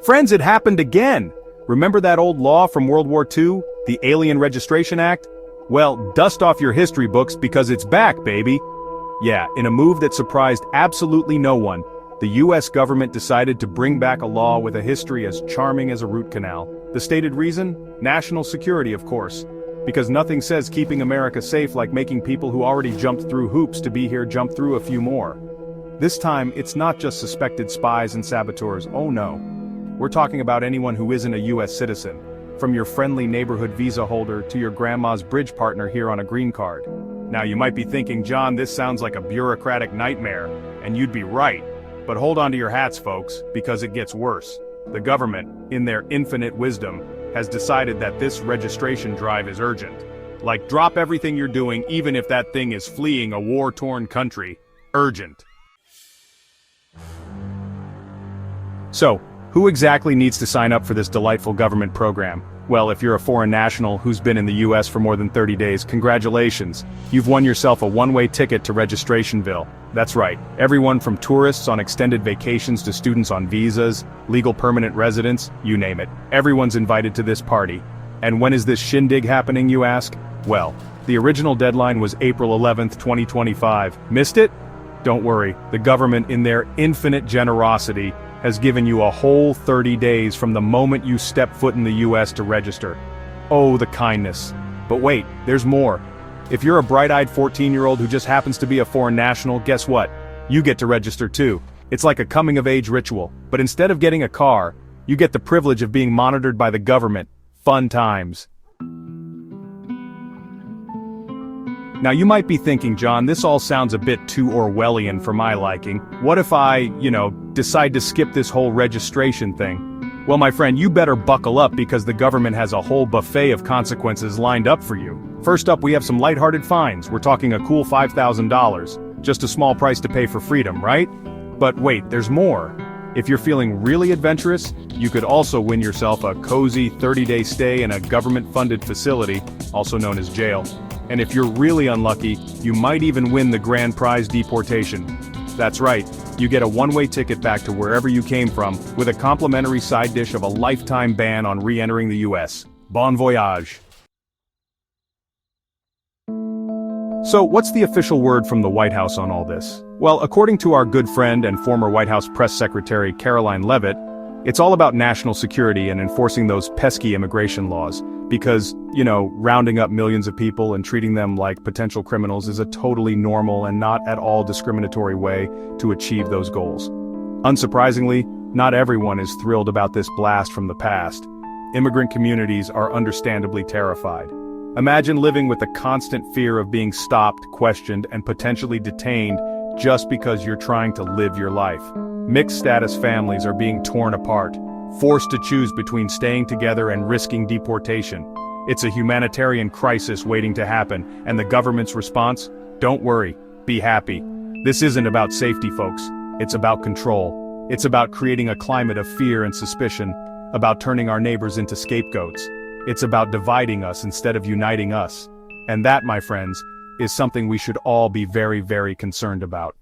Friends, it happened again! Remember that old law from World War II, the Alien Registration Act? Well, dust off your history books because it's back, baby! Yeah, in a move that surprised absolutely no one, the US government decided to bring back a law with a history as charming as a root canal. The stated reason? National security, of course. Because nothing says keeping America safe like making people who already jumped through hoops to be here jump through a few more. This time, it's not just suspected spies and saboteurs, oh no. We're talking about anyone who isn't a US citizen, from your friendly neighborhood visa holder to your grandma's bridge partner here on a green card. Now you might be thinking, John, this sounds like a bureaucratic nightmare, and you'd be right. But hold on to your hats, folks, because it gets worse. The government, in their infinite wisdom, has decided that this registration drive is urgent. Like, drop everything you're doing even if that thing is fleeing a war-torn country. Urgent. So, who exactly needs to sign up for this delightful government program? Well, if you're a foreign national who's been in the US for more than 30 days, congratulations. You've won yourself a one-way ticket to Registrationville. That's right, everyone from tourists on extended vacations to students on visas, legal permanent residents, you name it. Everyone's invited to this party. And when is this shindig happening, you ask? Well, the original deadline was April 11th, 2025. Missed it? Don't worry, the government, in their infinite generosity, has given you a whole 30 days from the moment you step foot in the US to register. Oh, the kindness. But wait, there's more. If you're a bright-eyed 14-year-old who just happens to be a foreign national, guess what? You get to register too. It's like a coming-of-age ritual, but instead of getting a car, you get the privilege of being monitored by the government. Fun times. Now you might be thinking, John, this all sounds a bit too Orwellian for my liking. What if I, decide to skip this whole registration thing? Well, my friend, you better buckle up because the government has a whole buffet of consequences lined up for you. First up, we have some lighthearted fines. We're talking a cool $5,000. Just a small price to pay for freedom, right? But wait, there's more. If you're feeling really adventurous, you could also win yourself a cozy 30-day stay in a government-funded facility, also known as jail. And if you're really unlucky, you might even win the grand prize deportation. That's right, you get a one-way ticket back to wherever you came from, with a complimentary side dish of a lifetime ban on re-entering the US. Bon voyage. So, what's the official word from the White House on all this? Well, according to our good friend and former White House press secretary Caroline Leavitt, it's all about national security and enforcing those pesky immigration laws. Because, rounding up millions of people and treating them like potential criminals is a totally normal and not at all discriminatory way to achieve those goals. Unsurprisingly, not everyone is thrilled about this blast from the past. Immigrant communities are understandably terrified. Imagine living with the constant fear of being stopped, questioned, and potentially detained just because you're trying to live your life. Mixed-status families are being torn apart, forced to choose between staying together and risking deportation. It's a humanitarian crisis waiting to happen, and the government's response? Don't worry, be happy. This isn't about safety, folks. It's about control. It's about creating a climate of fear and suspicion, about turning our neighbors into scapegoats. It's about dividing us instead of uniting us. And that, my friends, is something we should all be very, very concerned about.